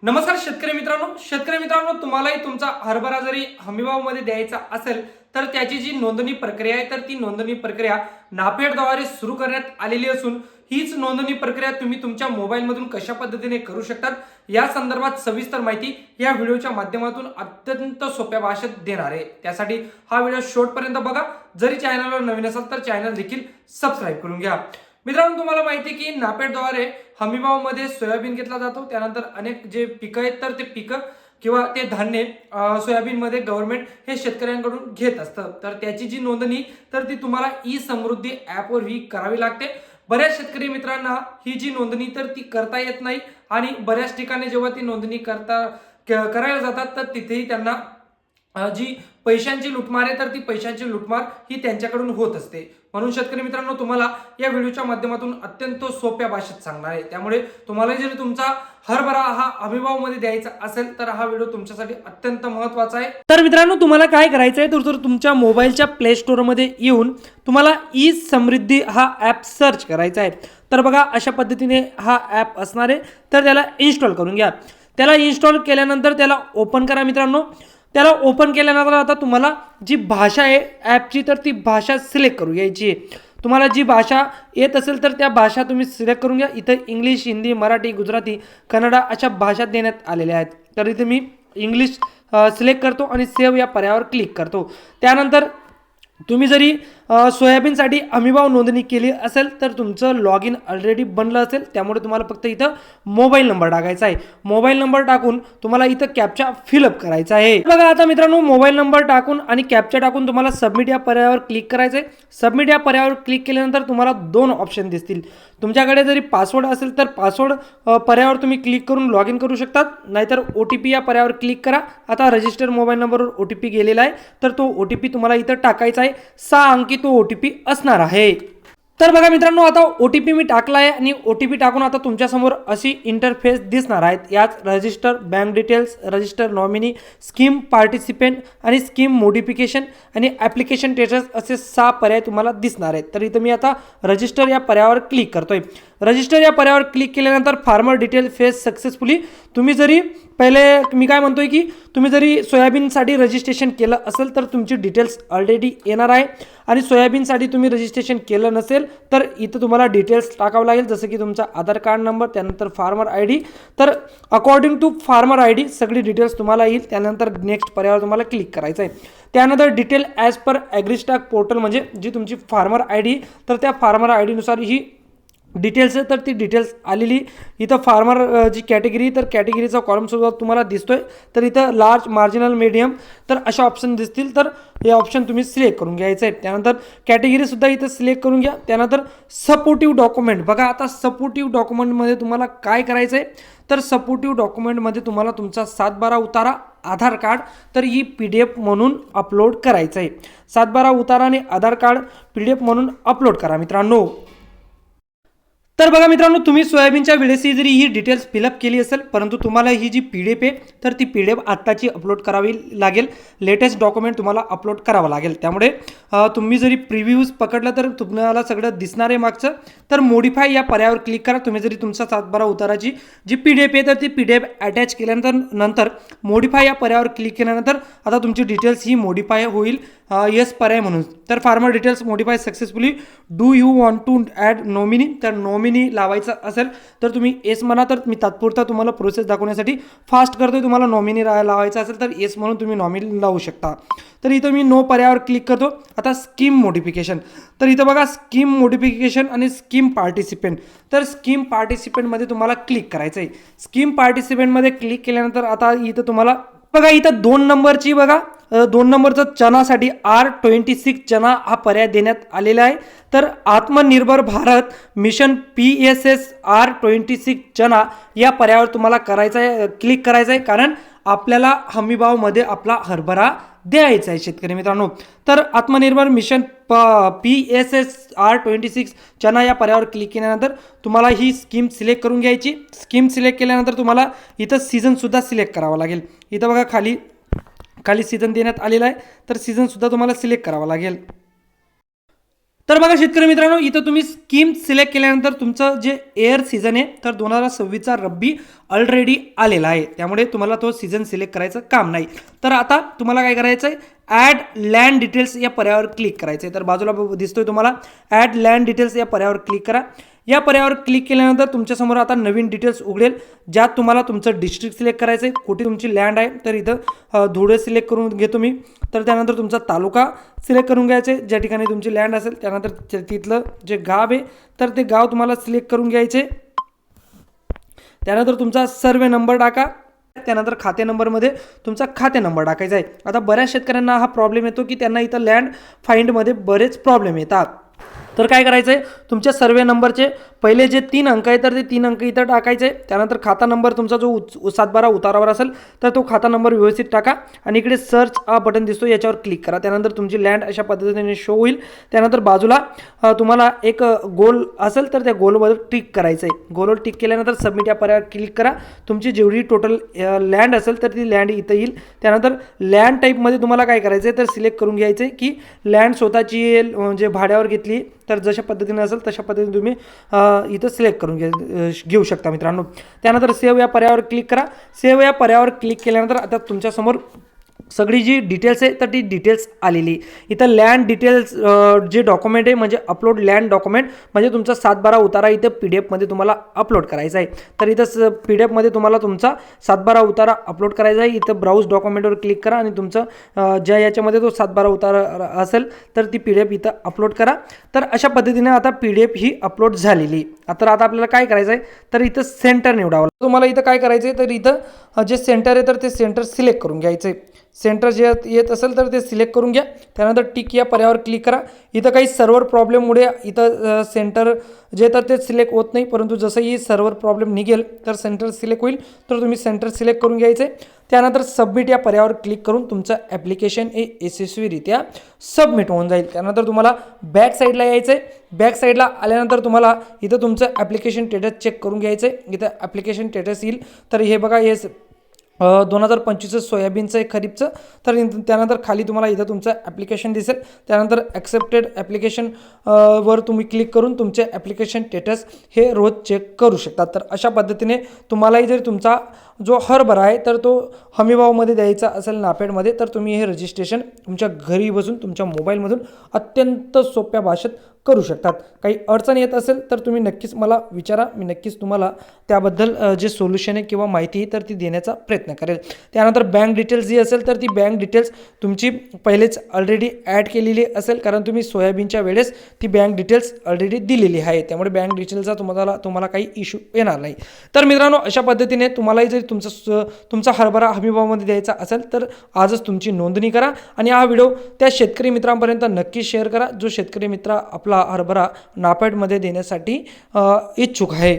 नमस्कार शेतकरी मित्रांनो तुम्हालाही तुमचा हरभरा जरी हमीभावामध्ये द्यायचा असेल तर त्याची जी नोंदणी प्रक्रिया आहे तर ती नोंदणी प्रक्रिया नाफेडद्वारे सुरू करण्यात आलेली असून हीच नोंदणी प्रक्रिया तुम्ही तुमच्या मोबाईलमधून कशा पद्धतीने करू शकतात या संदर्भात सविस्तर माहिती या व्हिडिओच्या माध्यमातून अत्यंत सोप्या भाषेत देणार आहे। त्यासाठी हा व्हिडिओ शेवटपर्यंत बघा। जरी चॅनलवर नवीन असाल तर चॅनल देखील सबस्क्राईब करून घ्या। मित्रांनो तुम्हाला माहिती आहे की नाफेडद्वारे हमीभावामध्ये सोयाबीन घेतला जातो, त्यानंतर अनेक जे पिकं आहेत तर ते पिकं किंवा ते धान्य सोयाबीनमध्ये गव्हर्नमेंट हे शेतकऱ्यांकडून घेत असतं। तर त्याची जी नोंदणी तर ती तुम्हाला ई समृद्धी ॲपवर ही करावी लागते। बऱ्याच शेतकरी मित्रांना ही जी नोंदणी तर ती करता येत नाही आणि बऱ्याच ठिकाणी जेव्हा ती नोंदणी करायला जातात तर तिथेही त्यांना जी पैशांची लुटमार आहे तर ती पैशांची लुटमार ही त्यांच्याकडून होत असते। म्हणून शेतकरी मित्रांनो तुम्हाला या व्हिडिओच्या माध्यमातून अत्यंत सोप्या भाषेत सांगणार आहे। त्यामुळे तुम्हाला जर तुमचा हरभरा हा हमीभावामध्ये द्यायचा असेल तर हा व्हिडिओ तुमच्यासाठी अत्यंत महत्त्वाचा आहे। तर मित्रांनो तुम्हाला काय करायचं आहे तर तुमच्या मोबाईलच्या प्ले स्टोअरमध्ये येऊन तुम्हाला ई समृद्धी हा ॲप सर्च करायचा आहे। तर बघा अशा पद्धतीने हा ॲप असणार आहे, तर त्याला इन्स्टॉल करून घ्या। त्याला इन्स्टॉल केल्यानंतर त्याला ओपन करा मित्रांनो। त्याला ओपन केल्यानंतर आता तुम्हाला जी भाषा आहे ॲपची तर ती भाषा सिलेक्ट करू घ्यायची आहे। तुम्हाला जी भाषा येत असेल तर त्या भाषा तुम्ही सिलेक्ट करून घ्या। इथं इंग्लिश, हिंदी, मराठी, गुजराती, कन्नडा अशा भाषा देण्यात आलेल्या आहेत। तर इथे मी इंग्लिश सिलेक्ट करतो आणि सेव्ह या पर्यायावर क्लिक करतो। त्यानंतर तुम्ही जरी सोयाबीनसाठी हमीभाव नोंदणी केली असेल तर तुमचं लॉग इन ऑलरेडी बनलं असेल, त्यामुळे तुम्हाला फक्त इथं मोबाईल नंबर टाकायचा आहे। मोबाईल नंबर टाकून तुम्हाला इथं कॅप्चा फिलअप करायचा आहे। बघा आता मित्रांनो मोबाईल नंबर टाकून आणि कॅप्चा टाकून तुम्हाला सबमिट या पर्यायावर क्लिक करायचं आहे। सबमिट या पर्यायावर क्लिक केल्यानंतर तुम्हाला दोन ऑप्शन दिसतील। तुमच्याकडे जरी पासवर्ड असेल तर पासवर्ड पर्यायावर तुम्ही क्लिक करून लॉग इन करू शकतात, नाहीतर OTP या पर्यायावर क्लिक करा। आता रजिस्टर मोबाईल नंबरवर OTP गेलेला आहे तर तो OTP तुम्हाला इथं टाकायचा आहे। 6 अंकी तो OTP असणार आहे। तर बघा मित्रांनो आता OTP मी टाकला आहे आणि OTP टाकून आता तुमच्यासमोर अशी इंटरफेस दिसणार आहेत। यात register bank details, register nominee, scheme participant आणि स्कीम मोडिफिकेशन आणि ॲप्लिकेशन स्टेटस असे 6 पर्याय तुम्हाला दिसणार आहेत। तर इथं मी आता रजिस्टर या पर्यायावर क्लिक करतोय। रजिस्टर या पर्यायावर क्लिक केल्यानंतर फार्मर डिटेल फेस सक्सेसफुली तुम्ही जरी पहिले मी काय म्हणतोय की तुम्ही जरी सोयाबीनसाठी रजिस्ट्रेशन केलं असेल तर तुमची डिटेल्स ऑलरेडी येणार आहे आणि सोयाबीनसाठी तुम्ही रजिस्ट्रेशन केलं नसेल तर इथं तुम्हाला डिटेल्स टाकावं लागेल, जसं की तुमचा आधार कार्ड नंबर, त्यानंतर फार्मर ID। तर अकॉर्डिंग टू फार्मर ID सगळी डिटेल्स तुम्हाला येईल। त्यानंतर नेक्स्ट पर्यायावर तुम्हाला क्लिक करायचं आहे। त्यानंतर detail as per AgriStack portal म्हणजे जी तुमची फार्मर ID तर त्या फार्मर ID नुसार ही डिटेल्स आहे तर ती डिटेल्स आलेली इथं फार्मर जी कॅटेगरी तर कॅटेगरीचा कॉलमसुद्धा तुम्हाला दिसतोय। तर इथं लार्ज, मार्जिनल, मीडियम तर अशा ऑप्शन दिसतील, तर हे ऑप्शन तुम्ही सिलेक्ट करून घ्यायचं आहे। त्यानंतर कॅटेगरीसुद्धा इथं सिलेक्ट करून घ्या। त्यानंतर सपोर्टिव्ह डॉक्युमेंट बघा आता सपोर्टिव्ह डॉक्युमेंटमध्ये तुम्हाला काय करायचं आहे तर सपोर्टिव्ह डॉक्युमेंटमध्ये तुम्हाला तुमचा 7/12 उतारा, आधार कार्ड तर ही PDF म्हणून अपलोड करायचं आहे। 7/12 उतारा आणि आधार कार्ड PDF म्हणून अपलोड करा मित्रांनो। तर बघा मित्रांनो तुम्ही सोयाबीनच्या वेळेस जरी ही डिटेल्स फिलअप केली असेल परंतु तुम्हाला ही जी PDF आहे तर ती PDF आत्ताची अपलोड करावी लागेल। लेटेस्ट डॉक्युमेंट तुम्हाला अपलोड करावं लागेल। त्यामुळे तुम्ही जरी प्रिव्ह्यूज पकडलं तर तुम्हाला सगळं दिसणार आहे मागचं। तर मोडिफाय या पर्यायावर क्लिक करा। तुम्ही जरी तुमचा 7/12 उताराची जी PDF आहे तर ती PDF अटॅच केल्यानंतर मोडिफाय या पर्यायावर क्लिक केल्यानंतर आता तुमची डिटेल्स ही मोडिफाय होईल येस पर्याय म्हणून। तर farmer details modify successfully. Do you want to add nominee तर नॉमिनी लावायचं असेल तर तुम्ही येस म्हणा। तर मी तात्पुरता तुम्हाला प्रोसेस दाखवण्यासाठी फास्ट करतोय। तुम्हाला नॉमिनी लावायचं असेल तर येस म्हणून तुम्ही नॉमिनी लावू शकता। तर इथं मी नो पर्यायावर क्लिक करतो। आता स्कीम मोडिफिकेशन तर इथं बघा स्कीम मोडिफिकेशन आणि स्कीम पार्टिसिपेंट तर स्कीम पार्टिसिपेंटमध्ये तुम्हाला क्लिक करायचं आहे। स्कीम पार्टिसिपेंटमध्ये क्लिक केल्यानंतर आता इथं तुम्हाला बघा इथं 2 नंबरची बघा 2 नंबरचं चनासाठी R26 चना हा पर्याय देण्यात आलेला आहे। तर आत्मनिर्भर भारत मिशन PSS R26 चना या पर्यायावर तुम्हाला करायचं आहे, क्लिक करायचं आहे, कारण आपल्याला हमीभावमध्ये आपला हरभरा द्यायचा आहे शेतकरी मित्रांनो। तर आत्मनिर्भर मिशन PSS R26 चना या पर्यायावर क्लिक केल्यानंतर तुम्हाला ही स्कीम सिलेक्ट करून घ्यायची। स्कीम सिलेक्ट केल्यानंतर तुम्हाला इथं सीझनसुद्धा सिलेक्ट करावा लागेल। इथं बघा खाली सीझन देण्यात आलेला आहे तर सीझनसुद्धा तुम्हाला सिलेक्ट करावा लागेल। तर बघा शेतकरी मित्रांनो, इथं तुम्ही स्कीम सिलेक्ट केल्यानंतर तुमचं जे एअर सीझन आहे तर 2026चा रब्बी ऑलरेडी आलेला आहे, त्यामुळे तुम्हाला तो सीझन सिलेक्ट करायचं काम नाही. तर आता तुम्हाला काय करायचं आहे, ॲड लँड डिटेल्स या पर्यायावर क्लिक करायचं आहे. तर बाजूला दिसतोय तुम्हाला ॲड लँड डिटेल्स या पर्यायावर क्लिक करा. या पर्यायावर क्लिक केल्यानंतर तुमच्यासमोर आता नवीन डिटेल्स उघडेल, ज्यात तुम्हाला तुमचं डिस्ट्रिक्ट सिलेक्ट करायचं आहे, कुठे तुमची लँड आहे. तर इथं धुळे सिलेक्ट करून घेतो मी. तर त्यानंतर तुमचा तालुका सिलेक्ट करून घ्यायचे ज्या ठिकाणी तुमची लँड असेल. त्यानंतर तिथलं जे गाव आहे तर ते गाव तुम्हाला सिलेक्ट करून घ्यायचे. त्यानंतर तुमचा सर्वे नंबर टाका. त्यानंतर खाते नंबरमध्ये तुमचा खाते नंबर टाकायचा आहे. आता बऱ्याच शेतकऱ्यांना हा प्रॉब्लेम येतो की त्यांना इथं लँड फाइंडमध्ये बरेच प्रॉब्लेम येतात. तर काय करायचं आहे, तुमच्या सर्वे नंबरचे पहिले जे 3 अंक आहे तर ते 3 अंक इथं टाकायचे. त्यानंतर खाता नंबर तुमचा जो 712 उतारावर असेल तर तो खाता नंबर व्यवस्थित टाका आणि इकडे सर्च हा बटन दिसतो याच्यावर क्लिक करा. त्यानंतर तुमची लँड अशा पद्धतीने शो होईल. त्यानंतर बाजूला तुम्हाला एक गोल असेल तर त्या गोलवर टिक करायचं आहे. गोलवर टिक केल्यानंतर सबमिट या पर्यायावर क्लिक करा. तुमची जेवढी टोटल लँड असेल तर ती लँड इथं येईल. त्यानंतर लँड टाईपमध्ये तुम्हाला काय करायचं आहे तर सिलेक्ट करून घ्यायचं आहे की लँड स्वतःची येईल म्हणजे भाड्यावर घेतली. तर जशा पद्धतीने असेल तशा पद्धतीने तुम्ही इथं सिलेक्ट करून घेऊ शकता मित्रांनो. त्यानंतर सेव्ह या पर्यायावर क्लिक करा. सेव्ह या पर्यायावर क्लिक केल्यानंतर आता तुमच्यासमोर सगळी जी डिटेल्स आहे तर ती डिटेल्स आलेली. इथं लँड डिटेल्स जे डॉक्युमेंट आहे म्हणजे अपलोड लँड डॉक्युमेंट म्हणजे तुमचा 712 उतारा इथं PDF तुम्हाला अपलोड करायचा आहे. तर इथं PDF तुम्हाला तुमचा 712 उतारा अपलोड करायचा आहे. इथं ब्राउज डॉक्युमेंटवर क्लिक करा आणि तुमचं ज्या याच्यामध्ये तो 712 उतारा असेल तर ती PDF इथं अपलोड करा. तर अशा पद्धतीने आता PDF ही अपलोड झालेली. आता आपल्याला काय करायचं आहे तर इथं सेंटर निवडावं. तुम्हाला इथं काय करायचं आहे तर इथं जे सेंटर आहे तर ते सेंटर सिलेक्ट करून घ्यायचं आहे. सेंटर जे येत असेल तर ते सिलेक्ट करून घ्या. त्यानंतर टिक या पर्यायावर क्लिक करा. इथं काही सर्व्हर प्रॉब्लेममुळे इथं सेंटर जे तर ते सिलेक्ट होत नाही, परंतु जसंही सर्व्हर प्रॉब्लेम निघेल तर सेंटर सिलेक्ट होईल. तर तुम्ही सेंटर सिलेक्ट करून घ्यायचे. त्यानंतर सबमिट या पर्यायावर क्लिक करून तुमचं ॲप्लिकेशन हे यशस्वीरित्या सबमिट होऊन जाईल. त्यानंतर तुम्हाला बॅक साईडला यायचं आहे. बॅक साईडला आल्यानंतर तुम्हाला इथं तुमचं ॲप्लिकेशन स्टेटस चेक करून घ्यायचं आहे. इथं ॲप्लिकेशन स्टेटस येईल. तर हे बघा हे 2025 सोयाबीनचं आहे खरीपचं. तर त्यानंतर खाली तुम्हाला इथं तुमचं ॲप्लिकेशन दिसेल. त्यानंतर ॲक्सेप्टेड ॲप्लिकेशन वर तुम्ही क्लिक करून तुमचे ॲप्लिकेशन स्टेटस हे रोज चेक करू शकता. तर अशा पद्धतीने तुम्हालाही जर तुमचा जो हरभरा आहे तर तो हमीभावमध्ये द्यायचा असेल नाफेडमध्ये तर तुम्ही हे रजिस्ट्रेशन तुमच्या घरी बसून तुमच्या मोबाईलमधून अत्यंत सोप्या भाषेत करू शकतात. काही अडचण येत असेल तर तुम्ही नक्कीच मला विचारा. मी नक्कीच तुम्हाला त्याबद्दल जे सोल्युशन आहे किंवा माहिती आहे तर ती देण्याचा प्रयत्न करेल. त्यानंतर बँक डिटेल्स जी असेल तर ती बँक डिटेल्स तुमची पहिलेच ऑलरेडी ॲड केलेली असेल, कारण तुम्ही सोयाबीनच्या वेळेस ती बँक डिटेल्स ऑलरेडी दिलेली आहे. त्यामुळे बँक डिटेल्सचा तुम्हाला काही इश्यू येणार नाही. तर मित्रांनो अशा पद्धतीने तुम्हालाही जर तुमचा हरभरा हमीभावामध्ये द्यायचा असेल तर आजच तुमची नोंदणी करा आणि हा व्हिडिओ त्या शेतकरी मित्रांपर्यंत नक्की शेअर करा जो शेतकरी मित्र आपला हरभरा नाफेडमध्ये देण्यासाठी इच्छुक आहे.